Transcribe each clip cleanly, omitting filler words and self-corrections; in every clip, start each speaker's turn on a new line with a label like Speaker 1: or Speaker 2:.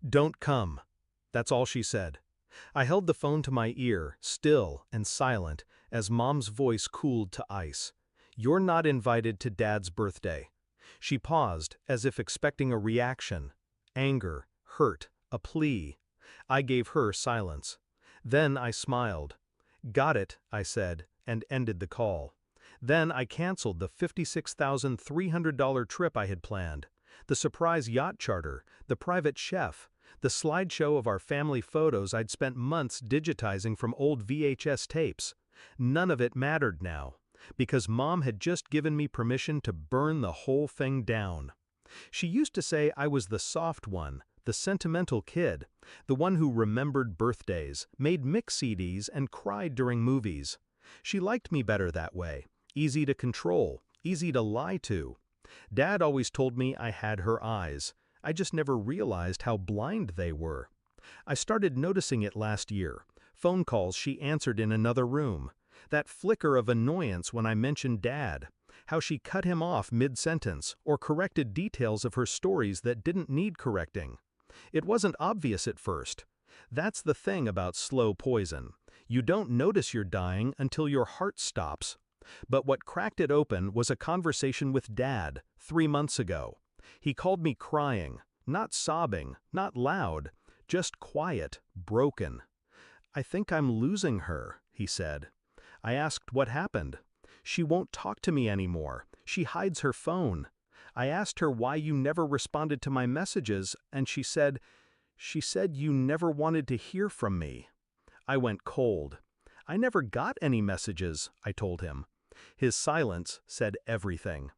Speaker 1: "Don't come." That's all she said. I held the phone to my ear, still and silent, as Mom's voice cooled to ice. "You're not invited to Dad's birthday." She paused, as if expecting a reaction. Anger, hurt, a plea. I gave her silence. Then I smiled. "Got it," I said, and ended the call. Then I canceled the $56,300 trip I had planned. The surprise yacht charter, the private chef, the slideshow of our family photos I'd spent months digitizing from old VHS tapes. None of it mattered now, because Mom had just given me permission to burn the whole thing down. She used to say I was the soft one, the sentimental kid, the one who remembered birthdays, made mix CDs, and cried during movies. She liked me better that way, easy to control, easy to lie to. Dad always told me I had her eyes. I just never realized how blind they were. I started noticing it last year. Phone calls she answered in another room. That flicker of annoyance when I mentioned Dad. How she cut him off mid-sentence or corrected details of her stories that didn't need correcting. It wasn't obvious at first. That's the thing about slow poison. You don't notice you're dying until your heart stops. But what cracked it open was a conversation with Dad 3 months ago. He called me crying, not sobbing, not loud, just quiet, broken. "I think I'm losing her," he said. I asked what happened. "She won't talk to me anymore. She hides her phone." I asked her why you never responded to my messages, and she said you never wanted to hear from me. I went cold. "I never got any messages," I told him. His silence said everything.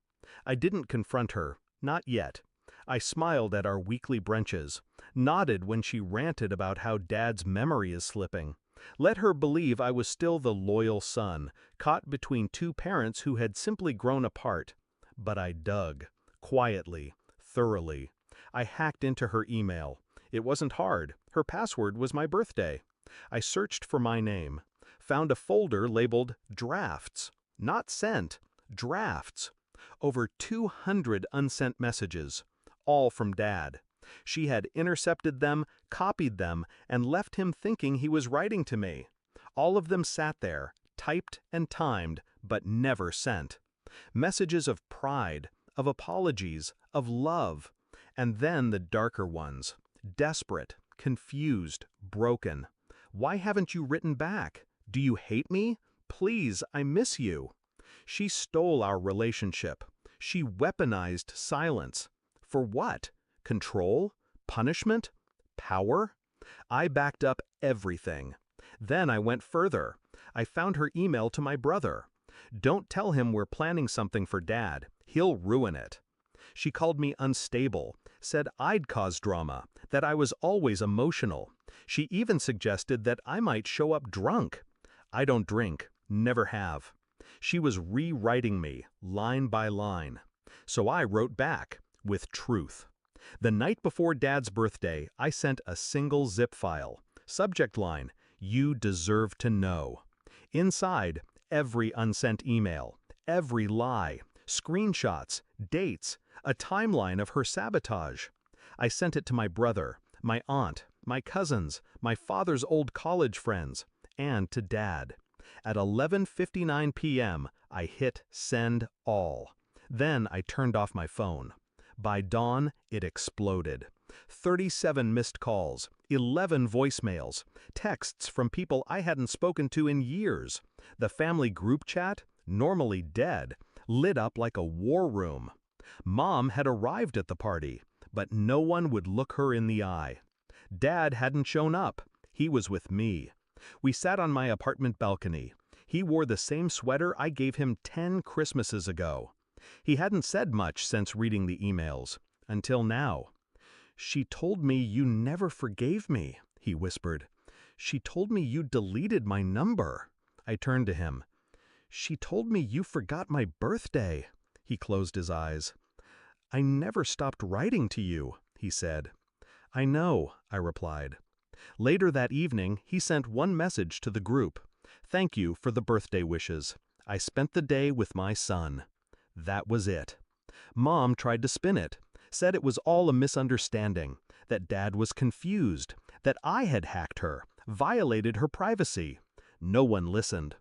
Speaker 1: I didn't confront her, not yet. I smiled at our weekly brunches, nodded when she ranted about how Dad's memory is slipping. Let her believe I was still the loyal son, caught between two parents who had simply grown apart. But I dug, quietly, thoroughly. I hacked into her email. It wasn't hard. Her password was my birthday. I searched for my name, found a folder labeled Drafts. Not sent, drafts. Over 200 unsent messages, all from Dad. She had intercepted them, copied them, and left him thinking he was writing to me. All of them sat there, typed and timed, but never sent. Messages of pride, of apologies, of love. And then the darker ones. Desperate, confused, broken. "Why haven't you written back? Do you hate me? Please, I miss you." She stole our relationship. She weaponized silence. For what? Control? Punishment? Power? I backed up everything. Then I went further. I found her email to my brother. "Don't tell him we're planning something for Dad. He'll ruin it." She called me unstable, said I'd cause drama, that I was always emotional. She even suggested that I might show up drunk. I don't drink, never have. She was rewriting me, line by line. So I wrote back, with truth. The night before Dad's birthday, I sent a single zip file. Subject line, "You deserve to know." Inside, every unsent email, every lie, screenshots, dates, a timeline of her sabotage. I sent it to my brother, my aunt, my cousins, my father's old college friends, and to Dad. At 11:59 p.m., I hit send all. Then I turned off my phone. By dawn, it exploded. 37 missed calls, 11 voicemails, texts from people I hadn't spoken to in years. The family group chat, normally dead, lit up like a war room. Mom had arrived at the party, but no one would look her in the eye. Dad hadn't shown up. He was with me. We sat on my apartment balcony. He wore the same sweater I gave him 10 Christmases ago. He hadn't said much since reading the emails, until now. "She told me you never forgave me," he whispered. "She told me you deleted my number." I turned to him. "She told me you forgot my birthday." He closed his eyes. "I never stopped writing to you," he said. "I know," I replied. Later that evening, he sent one message to the group. "Thank you for the birthday wishes. I spent the day with my son." That was it. Mom tried to spin it, said it was all a misunderstanding, that Dad was confused, that I had hacked her, violated her privacy. No one listened.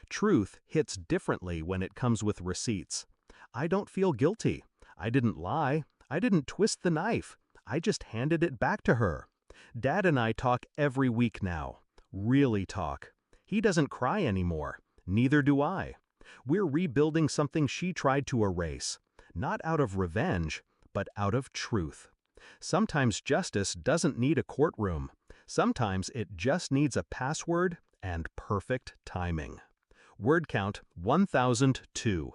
Speaker 1: Truth hits differently when it comes with receipts. I don't feel guilty. I didn't lie. I didn't twist the knife. I just handed it back to her. Dad and I talk every week now. Really talk. He doesn't cry anymore. Neither do I. We're rebuilding something she tried to erase. Not out of revenge, but out of truth. Sometimes justice doesn't need a courtroom. Sometimes it just needs a password and perfect timing. Word count 1002.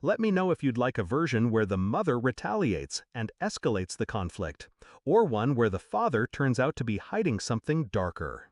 Speaker 1: Let me know if you'd like a version where the mother retaliates and escalates the conflict, or one where the father turns out to be hiding something darker.